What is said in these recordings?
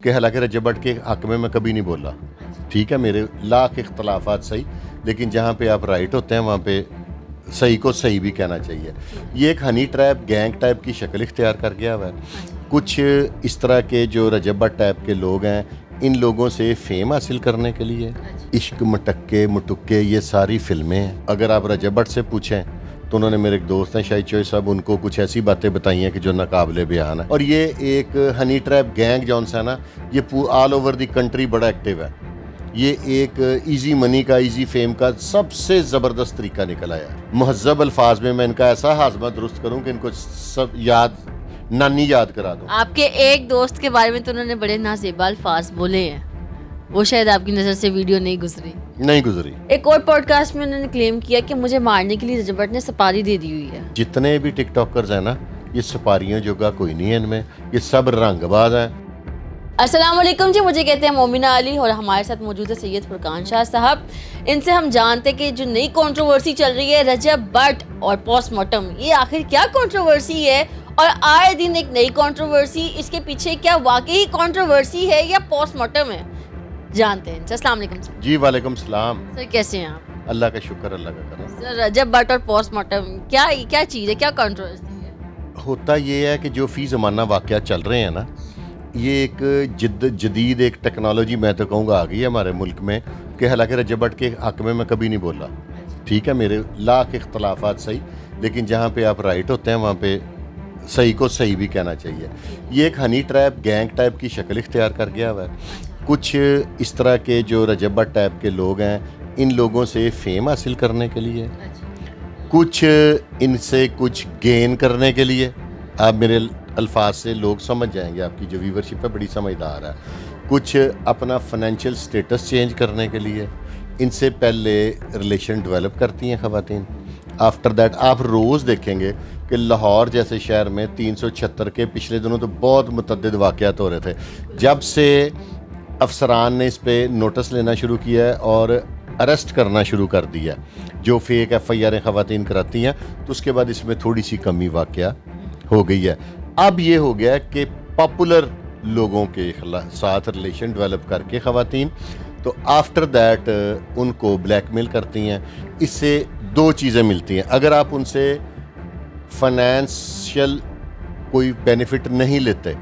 کہ حالانکہ رجب بٹ کے حق میں کبھی نہیں بولا. ٹھیک ہے, میرے لاکھ اختلافات صحیح, لیکن جہاں پہ آپ رائٹ ہوتے ہیں وہاں پہ صحیح کو صحیح بھی کہنا چاہیے. یہ ایک ہنی ٹریپ گینگ ٹائپ کی شکل اختیار کر گیا ہوا ہے. کچھ اس طرح کے جو رجب بٹ ٹائپ کے لوگ ہیں, ان لوگوں سے فیم حاصل کرنے کے لیے عشق مٹکے مٹکے یہ ساری فلمیں ہیں. اگر آپ رجب بٹ سے پوچھیں تو انہوں نے, میرے ایک دوست ہیں شاہد چوہے صاحب, ان کو کچھ ایسی باتیں بتائی ہیں کہ جو ناقابل بیان ہے. اور یہ ایک ہنی ٹریپ گینگ جون سا نا, یہ آل اوور دی کنٹری بڑا ایکٹیو ہے. یہ ایک ایزی منی کا, ایزی فیم کا سب سے زبردست طریقہ نکل آیا ہے. مہذب الفاظ میں ان کا ایسا ہاضمہ درست کروں کہ ان کو سب نانی یاد کرا دوں. آپ کے ایک دوست کے بارے میں تو انہوں نے بڑے نازیبا الفاظ بولے ہیں, وہ شاید آپ کی نظر سے ویڈیو نہیں گزری. ایک اور پوڈ کاسٹ میں انہوں نے کلیم کیا کہ مجھے مارنے کے لیے رجب بٹ نے سپاری دے دی ہوئی ہے. جتنے بھی ٹک ٹاکرز ہیں نا, یہ سپاریوں جوگا کوئی نہیں ہے ان میں, یہ سب رنگ باز ہیں. السلام علیکم جی, مجھے کہتے ہیں مومنہ علی اور ہمارے ساتھ موجود ہے سید فرقان شاہ صاحب. ان سے ہم جانتے کہ جو نئی کنٹروورسی چل رہی ہے رجب بٹ اور پوسٹ مارٹم, یہ آخر کیا کنٹروورسی ہے, اور آئے دن ایک نئی کنٹروورسی, اس کے پیچھے کیا واقعی کنٹروورسی ہے یا پوسٹ مارٹم ہے, جانتے ہیں. السلام علیکم سر. جی وعلیکم السلام. سر کیسے ہیں آپ؟ اللہ کا شکر, اللہ کا کرم. سر رجب بٹ اور پوسٹ مارٹم کیا چیز ہے, کیا کنٹروورسی ہے؟ ہوتا یہ ہے کہ جو فی زمانہ واقعات چل رہے ہیں نا, یہ ایک جدید ایک ٹیکنالوجی میں تو کہوں گا آ گئی ہے ہمارے ملک میں, کہ حالانکہ رجب بٹ کے حق میں کبھی نہیں بولا. ٹھیک ہے, میرے لاکھ اختلافات صحیح, لیکن جہاں پہ آپ رائٹ ہوتے ہیں وہاں پہ صحیح کو صحیح بھی کہنا چاہیے. یہ ایک ہنی ٹریپ گینگ ٹائپ کی شکل اختیار کر گیا ہوا ہے. کچھ اس طرح کے جو رجب بٹ ٹائپ کے لوگ ہیں, ان لوگوں سے فیم حاصل کرنے کے لیے, کچھ ان سے کچھ گین کرنے کے لیے. آپ میرے الفاظ سے لوگ سمجھ جائیں گے, آپ کی جو ویورشپ ہے بڑی سمجھدار ہے. کچھ اپنا فائنینشیل سٹیٹس چینج کرنے کے لیے, ان سے پہلے ریلیشن ڈیولپ کرتی ہیں خواتین. آفٹر دیٹ آپ روز دیکھیں گے کہ لاہور جیسے شہر میں 376 کے پچھلے دنوں تو بہت متعدد واقعات ہو رہے تھے. جب سے افسران نے اس پہ نوٹس لینا شروع کیا ہے اور اریسٹ کرنا شروع کر دیا جو فیک ایف آئی آریں خواتین کراتی ہیں, تو اس کے بعد اس میں تھوڑی سی کمی واقعہ ہو گئی ہے. اب یہ ہو گیا کہ پاپولر لوگوں کے ساتھ ریلیشن ڈیولپ کر کے خواتین, تو آفٹر دیٹ ان کو بلیک میل کرتی ہیں. اس سے دو چیزیں ملتی ہیں. اگر آپ ان سے فائنینشیل کوئی بینیفٹ نہیں لیتے,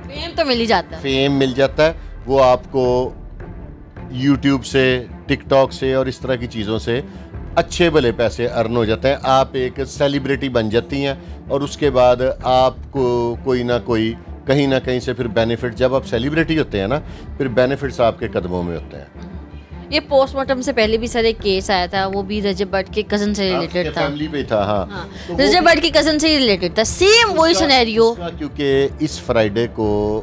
فیم تو مل ہی جاتا ہے, فیم مل جاتا ہے, وہ آپ کو یوٹیوب سے, ٹک ٹاک سے اور اس طرح کی چیزوں سے اچھے بھلے پیسے ارن ہو جاتے ہیں. آپ ایک سیلیبریٹی بن جاتی ہیں, اور اس کے بعد آپ کو کوئی نہ کوئی کہیں نہ کہیں سے پھر بینیفٹ, جب آپ سیلیبریٹی ہوتے ہیں نا, پھر بینیفٹس آپ کے قدموں میں ہوتے ہیں. یہ پوسٹ مارٹم سے پہلے بھی سر ایک کیس آیا تھا, وہ بھی رجب بٹ کے کزن سے ریلیٹڈ تھا. فیملی پہ تھا. ہاں, رجب بٹ کی کزن سے ریلیٹڈ تھا, سیم وہی سینیریو. کیونکہ اس فرائیڈے کو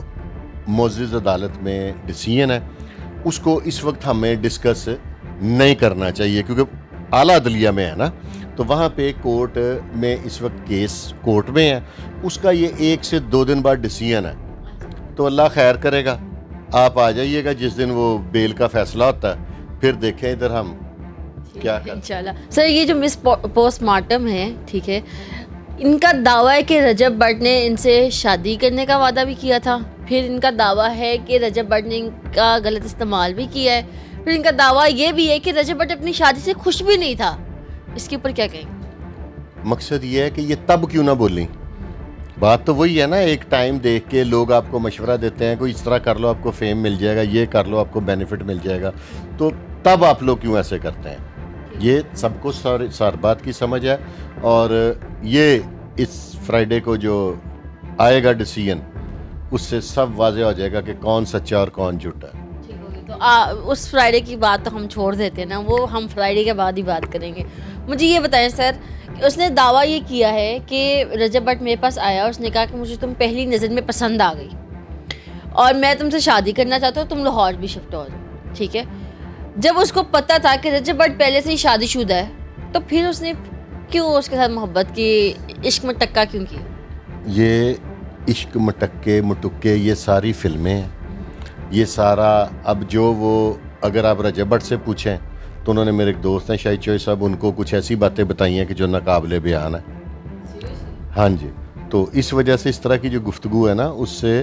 معزز عدالت میں ڈیسیژن ہے, اس کو اس وقت ہمیں ڈسکس نہیں کرنا چاہیے, کیونکہ اعلیٰ عدلیہ میں ہے نا, تو وہاں پہ کورٹ میں اس وقت کیس کورٹ میں ہے. اس کا یہ 1 سے 2 دن بعد ڈیسیژن ہے, تو اللہ خیر کرے گا. آپ آ جائیے گا جس دن وہ بیل کا فیصلہ ہوتا ہے, پھر دیکھیں ادھر ہم کیا کریں انشاءاللہ. سر یہ جو مس پوسٹ مارٹم ہے, ٹھیک ہے, ان کا دعویٰ ہے کہ رجب بٹ نے ان سے شادی کرنے کا وعدہ بھی کیا تھا. پھر ان کا دعویٰ ہے کہ رجب بٹ نے ان کا غلط استعمال بھی کیا ہے. پھر ان کا دعویٰ یہ بھی ہے کہ رجب بٹ اپنی شادی سے خوش بھی نہیں تھا. اس کے اوپر کیا کہیں؟ مقصد یہ ہے کہ یہ تب کیوں نہ بولیں. بات تو وہی ہے نا, ایک ٹائم دیکھ کے لوگ آپ کو مشورہ دیتے ہیں, کوئی اس طرح کر لو آپ کو فیم مل جائے گا, یہ کر لو آپ کو بینیفٹ مل جائے گا, تو تب آپ لوگ کیوں ایسے کرتے ہیں. یہ سب کو سار بات کی سمجھ ہے, اور یہ اس فرائیڈے کو جو آئے گا ڈیسیژن, اس سے سب واضح ہو جائے گا کہ کون سچا اور کون جھوٹا ہے. تو اس فرائیڈے کی بات تو ہم چھوڑ دیتے ہیں نا, وہ ہم فرائیڈے کے بعد ہی بات کریں گے. مجھے یہ بتائیں سر, اس نے دعویٰ یہ کیا ہے کہ رجب بٹ میرے پاس آیا, اس نے کہا کہ مجھے تم پہلی نظر میں پسند آ گئی اور میں تم سے شادی کرنا چاہتا ہوں, تم لاہور بھی شفٹ ہو جاؤ. ٹھیک ہے, جب اس کو پتہ تھا کہ رجب بٹ پہلے سے ہی شادی شدہ ہے, تو پھر اس نے کیوں اس کے ساتھ محبت کی, عشق میں ٹکا کیوں کی؟ یہ عشق مٹکے مٹکے یہ ساری فلمیں ہیں, یہ سارا. اب جو وہ اگر آپ رجب بٹ سے پوچھیں تو انہوں نے, میرے ایک دوست ہیں شاہد چوہے صاحب, ان کو کچھ ایسی باتیں بتائی ہیں کہ جو ناقابل بیان ہے. ہاں جی, تو اس وجہ سے اس طرح کی جو گفتگو ہے نا, اس سے